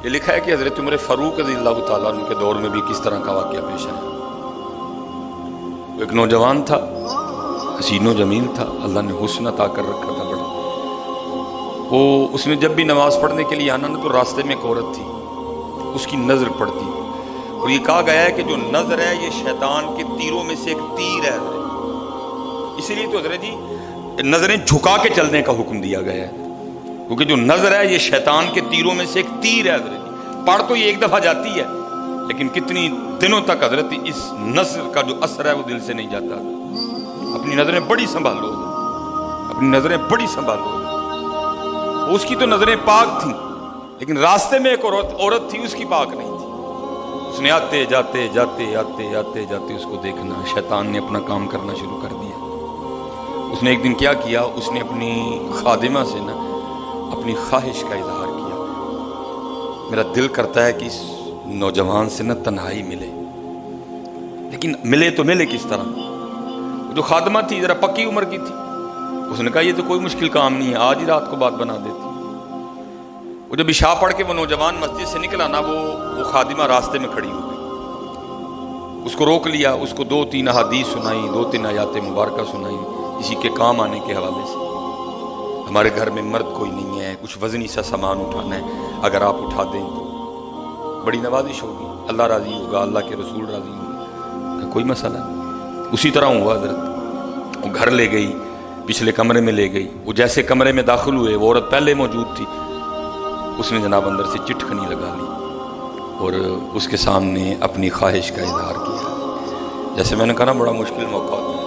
یہ لکھا ہے کہ حضرت عمر فاروق رضی اللہ تعالیٰ عنہ کے دور میں بھی کس طرح کا واقعہ پیش آیا۔ ایک نوجوان تھا، حسین و جمیل تھا، اللہ نے حسن عطا کر رکھا تھا بڑا۔ وہ اس میں جب بھی نماز پڑھنے کے لیے آنا نا تو راستے میں ایک عورت تھی، اس کی نظر پڑتی، اور یہ کہا گیا ہے کہ جو نظر ہے یہ شیطان کے تیروں میں سے ایک تیر ہے۔ اسی لیے تو حضرت جی نظریں جھکا کے چلنے کا حکم دیا گیا ہے، کیونکہ جو نظر ہے یہ شیطان کے تیروں میں سے ایک تیر ہے حضرت جی۔ پڑھ تو یہ ایک دفعہ جاتی ہے لیکن کتنی دنوں تک حضرت اس نظر کا جو اثر ہے وہ دل سے نہیں جاتا۔ اپنی نظریں بڑی سنبھالو، اپنی نظریں بڑی سنبھالو۔ اس کی تو نظریں پاک تھیں لیکن راستے میں ایک عورت تھی، اس کی پاک نہیں تھی۔ اس نے آتے جاتے اس کو دیکھنا، شیطان نے اپنا کام کرنا شروع کر دیا۔ اس نے ایک دن کیا کیا، اس نے اپنی خادمہ سے نا اپنی خواہش کا اظہار کیا، میرا دل کرتا ہے کہ اس نوجوان سے نا تنہائی ملے، لیکن ملے تو ملے کس طرح؟ جو خادمہ تھی ذرا پکی عمر کی تھی، اس نے کہا یہ تو کوئی مشکل کام نہیں ہے، آج ہی رات کو بات بنا دیتی۔ وہ جب عشاء پڑھ کے وہ نوجوان مسجد سے نکلا نا، وہ خادمہ راستے میں کھڑی ہو گئی۔ اس کو روک لیا، اس کو 2-3 احادیث سنائی، 2-3 آیات مبارکہ سنائی اسی کے کام آنے کے حوالے سے۔ ہمارے گھر میں مرد کوئی نہیں ہے، کچھ وزنی سا سامان اٹھانا ہے، اگر آپ اٹھا دیں تو بڑی نوازش ہوگی، اللہ راضی ہوگا، اللہ کے رسول راضی ہوگا، کوئی مسئلہ نہیں۔ اسی طرح ہوا حضرت، وہ گھر لے گئی، پچھلے کمرے میں لے گئی۔ وہ جیسے کمرے میں داخل ہوئے، وہ عورت پہلے موجود تھی، اس نے جناب اندر سے چٹکنی لگا لی اور اس کے سامنے اپنی خواہش کا اظہار کیا۔ جیسے میں نے کہا نا بڑا مشکل موقع ہوتا ہے،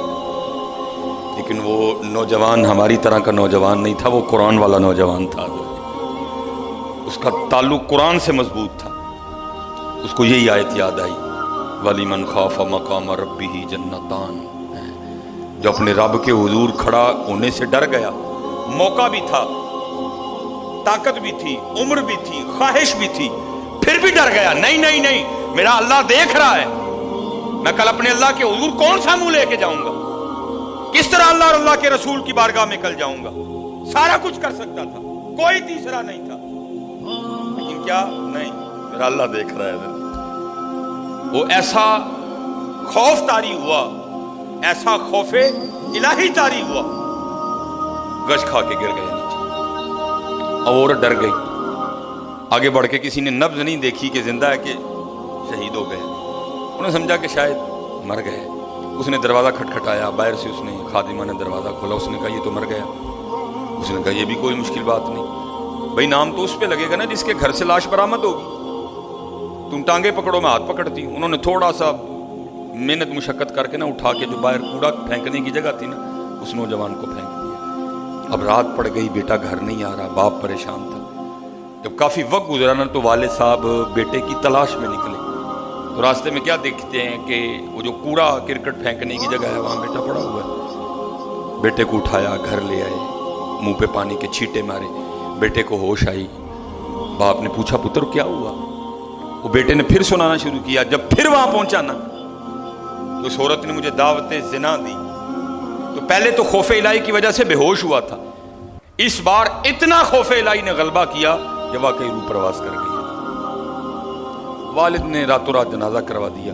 لیکن وہ نوجوان ہماری طرح کا نوجوان نہیں تھا، وہ قرآن والا نوجوان تھا، اس کا تعلق قرآن سے مضبوط تھا۔ اس کو یہی آیت یاد آئی، وَلِمَنْ خَافَ مَقَامَ رَبِّهِ جَنَّتَانِ، جو اپنے رب کے حضور کھڑا ہونے سے ڈر گیا، موقع بھی تھا، طاقت بھی تھی، عمر بھی تھی، خواہش بھی تھی، پھر بھی ڈر گیا، نہیں میرا اللہ دیکھ رہا ہے، میں کل اپنے اللہ کے حضور کون سا منہ لے کے جاؤں گا، کس طرح اللہ اور اللہ کے رسول کی بارگاہ میں کل جاؤں گا۔ سارا کچھ کر سکتا تھا، کوئی تیسرا نہیں تھا، لیکن کیا نہیں، میرا اللہ دیکھ رہا ہے۔ وہ ایسا خوف طاری ہوا، ایسا خوف الہی طاری ہوا، گش کھا کے گر گئے نیچے، اور ڈر گئی۔ آگے بڑھ کے کسی نے نبض نہیں دیکھی کہ زندہ ہے کہ شہید ہو گئے، انہوں نے سمجھا کہ شاید مر گئے۔ اس نے دروازہ کھٹکھٹایا، باہر سے اس نے خادمہ نے دروازہ کھولا، اس نے کہا یہ تو مر گیا۔ اس نے کہا یہ بھی کوئی مشکل بات نہیں، بھائی نام تو اس پہ لگے گا نا جس کے گھر سے لاش برآمد ہوگی، تم ٹانگے پکڑو میں ہاتھ پکڑتی ہوں۔ انہوں نے تھوڑا سا محنت مشقت کر کے نا اٹھا کے جو باہر کوڑا پھینکنے کی جگہ تھی نا، اس نوجوان کو پھینک دیا۔ اب رات پڑ گئی، بیٹا گھر نہیں آ رہا، باپ پریشان تھا۔ جب کافی وقت گزرا نا تو والد صاحب بیٹے کی تلاش میں نکلے، تو راستے میں کیا دیکھتے ہیں کہ وہ جو کوڑا کرکٹ پھینکنے کی جگہ ہے وہاں بیٹا پڑا ہوا ہے۔ بیٹے کو اٹھایا، گھر لے آئے، منہ پہ پانی کے چھینٹے مارے، بیٹے کو ہوش آئی۔ باپ نے پوچھا پتر کیا ہوا؟ وہ بیٹے نے پھر سنانا شروع کیا۔ جب پھر وہاں پہنچا نا تو اس عورت نے مجھے دعوت زنا دی، تو پہلے تو خوف الہی کی وجہ سے بے ہوش ہوا تھا، اس بار اتنا خوف الہی نے غلبہ کیا کہ واقعی روح پرواز کر گئی۔ والد نے راتوں رات جنازہ کروا دیا۔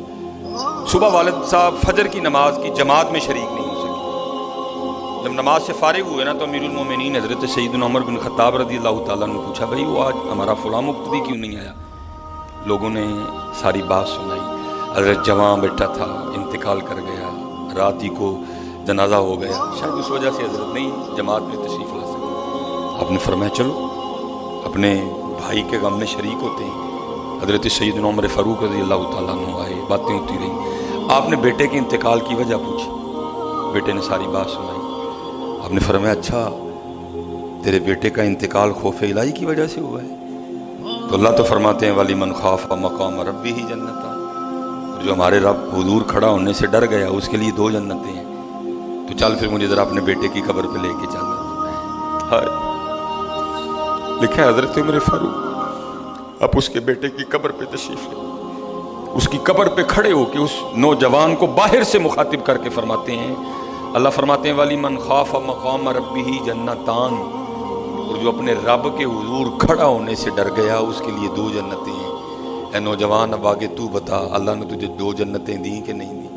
صبح والد صاحب فجر کی نماز کی جماعت میں شریک نہیں ہو سکے۔ جب نماز سے فارغ ہوئے نا تو امیر المومنین حضرت سیدنا عمر بن خطاب رضی اللہ تعالیٰ نے پوچھا بھائی وہ آج ہمارا فلاں مقتدی کیوں نہیں آیا؟ لوگوں نے ساری بات سنائی، حضرت جوان بیٹا تھا، انتقال کر گیا، رات ہی کو جنازہ ہو گیا، شاید اس وجہ سے حضرت نہیں جماعت میں تشریف لا سکے۔ آپ نے فرمایا چلو اپنے بھائی کے غم میں شریک ہوتے ہیں۔ حضرت سیدنا عمر فاروق رضی اللہ تعالیٰ عنہ آئے، باتیں ہوتی رہیں۔ آپ نے بیٹے کے انتقال کی وجہ پوچھی، بیٹے نے ساری بات سنائی۔ آپ نے فرمایا اچھا تیرے بیٹے کا انتقال خوف الہی کی وجہ سے ہوا ہے؟ تو اللہ تو فرماتے ہیں وَلِمَنْ خَافَ مَقَامَ رَبِّهِ جَنَّتَانِ، اور جو ہمارے رب حضور کھڑا ہونے سے ڈر گیا اس کے لیے 2 جنتیں ہیں۔ تو چل پھر مجھے ذرا اپنے بیٹے کی قبر پہ لے کے چل۔ لکھا ہے حضرت عمر فاروق اب اس کے بیٹے کی قبر پہ تشریف لے، اس کی قبر پہ کھڑے ہو کے اس نوجوان کو باہر سے مخاطب کر کے فرماتے ہیں، اللہ فرماتے ہیں وَلِمَنْ خَافَ مَقَامَ رَبِّهِ جَنَّتَانِ، اور جو اپنے رب کے حضور کھڑا ہونے سے ڈر گیا اس کے لیے 2 جنتیں ہیں۔ اے نوجوان اب آگے تو بتا، اللہ نے تجھے 2 جنتیں دیں کہ نہیں دیں؟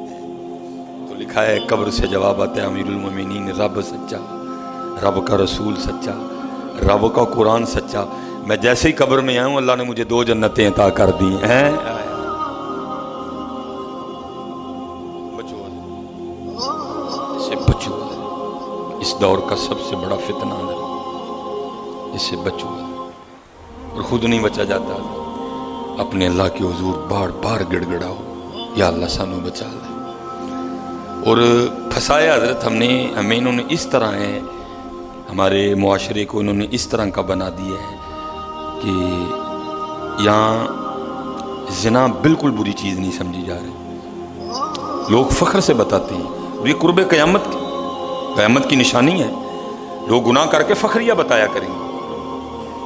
تو لکھا ہے قبر سے جواب آتا ہے امیر المومنین، رب سچا، رب کا رسول سچا، رب کا قرآن سچا، میں جیسے ہی قبر میں آیا ہوں اللہ نے مجھے 2 جنتیں عطا کر دی ہیں۔ بچو اسے بچو، اس دور کا سب سے بڑا فتنہ ہے، اس سے بچو، اور خود نہیں بچا جاتا، اپنے اللہ کے حضور بار بار گڑ گڑاؤ، یا اللہ سانو بچا لے۔ اور پھنسایا حضرت ہمیں انہوں نے اس طرح ہے، ہمارے معاشرے کو انہوں نے اس طرح کا بنا دیا ہے کہ یہاں زنا بالکل بری چیز نہیں سمجھی جا رہی، لوگ فخر سے بتاتے ہیں، اور یہ قرب قیامت کی نشانی ہے۔ لوگ گناہ کر کے فخریہ بتایا کریں گے۔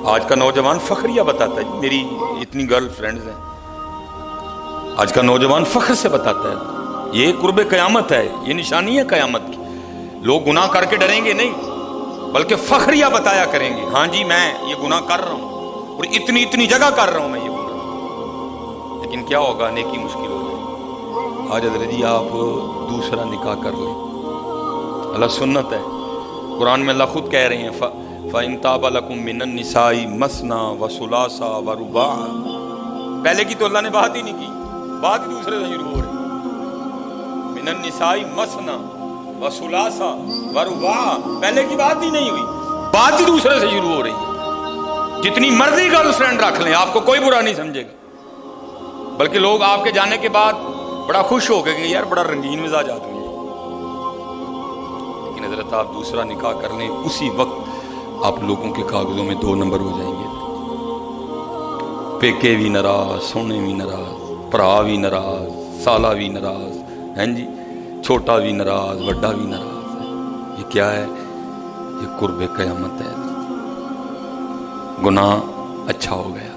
آج کا نوجوان فخریہ بتاتا ہے، میری اتنی گرل فرینڈز ہیں، آج کا نوجوان فخر سے بتاتا ہے، یہ قرب قیامت ہے، یہ نشانی ہے قیامت کی۔ لوگ گناہ کر کے ڈریں گے نہیں، بلکہ فخریہ بتایا کریں گے، ہاں جی میں یہ گناہ کر رہا ہوں اور اتنی جگہ کر رہا ہوں میں یہ گناہ۔ لیکن کیا ہوگا؟ نیکی مشکل ہو جائے۔ آج حضرت جی آپ دوسرا نکاح کر لیں، اللہ سنت ہے، قرآن میں اللہ خود کہہ رہے ہیں فَإِن طَابَ لَكُم مِّنَ النِّسَاءِ مَثْنَىٰ وَثُلَاثَ وَرُبَاعَ۔ پہلے کی تو اللہ نے بات ہی نہیں کی، بات ہی دوسرے سے شروع ہو رہی، مِّنَ النِّسَاءِ مَثْنَىٰ وَثُلَاثَ وَرُبَاعَ، پہلے کی بات ہی نہیں ہوئی، بات ہی دوسرے سے شروع ہو رہی ہے۔ جتنی مرضی گرل فرینڈ رکھ لیں آپ کو کوئی برا نہیں سمجھے گا، بلکہ لوگ آپ کے جانے کے بعد بڑا خوش ہو گئے کہ یار بڑا رنگین مزاج آدمی ہے۔ لیکن حضرت آپ دوسرا نکاح کر لیں، اسی وقت آپ لوگوں کے کاغذوں میں 2 نمبر ہو جائیں گے، پیکے بھی ناراض، سونے بھی ناراض، بھرا بھی ناراض، سالہ بھی ناراض، ہیں جی، چھوٹا بھی ناراض، بڑا بھی ناراض ہے۔ یہ کیا ہے؟ یہ قرب قیامت ہے۔ گناہ اچھا ہو گیا،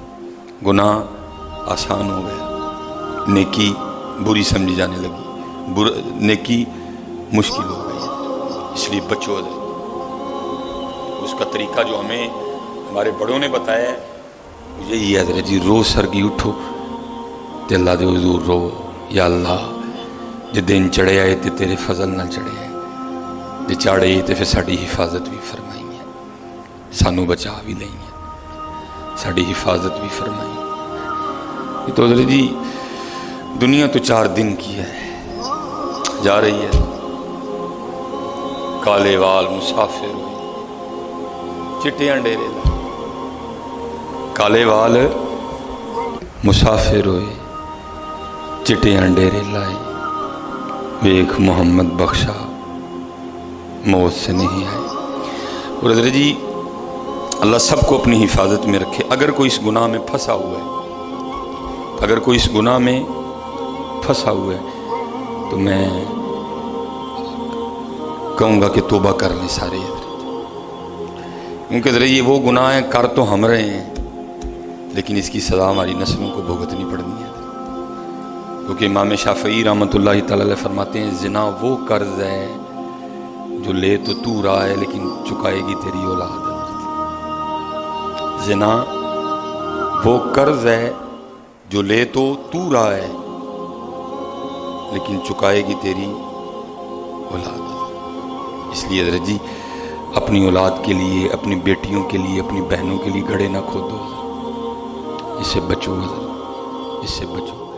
گناہ آسان ہو گیا، نیکی بری سمجھی جانے لگی، نیکی مشکل ہو گئی، اس لیے بچو۔ اس کا طریقہ جو ہمیں ہمارے بڑوں نے بتایا ہے یہی ہے حضرت جی، روز سرگی اٹھو تے اللہ دے حضور رو، یا اللہ جے دن چڑھے آئے تے تیرے فضل نہ چڑھے آئے، جے چاڑے تے پھر ساڑی حفاظت بھی فرمائیں گے، سانو بچا بھی لیں گے، ساڑی حفاظت بھی فرمائیں گے۔ یہ تو حضرت جی دنیا تو 4 دن کی ہے، جا رہی ہے، کالے وال مسافر ہوئے، چٹیاں ڈیرے لائے، کالے وال مسافر ہوئے، چٹیاں ڈیرے لائے، ویکھ محمد بخشا موت سے نہیں آئے۔ اور حضرت جی اللہ سب کو اپنی حفاظت میں رکھے۔ اگر کوئی اس گناہ میں پھنسا ہوا ہے، اگر کوئی اس گناہ میں پھنسا ہوا ہے تو میں کہوں گا کہ توبہ کر لیں سارے حضرت، کیونکہ حضرت یہ وہ گناہ ہیں کر تو ہم رہے ہیں، لیکن اس کی سزا ہماری نسلوں کو بھگتنی پڑنی ہے۔ کیونکہ امام شافعی رحمۃ اللہ تعالی علیہ فرماتے ہیں زنا وہ قرض ہے جو لے تو رہا ہے لیکن چکائے گی تیری اولاد۔ زنا وہ قرض ہے جو لے تو رہا ہے لیکن چکائے گی تیری اولاد۔ اس لیے حضرت جی اپنی اولاد کے لیے، اپنی بیٹیوں کے لیے، اپنی بہنوں کے لیے گڑھے نہ کھودو، اس سے بچو حضرت، اس سے بچو۔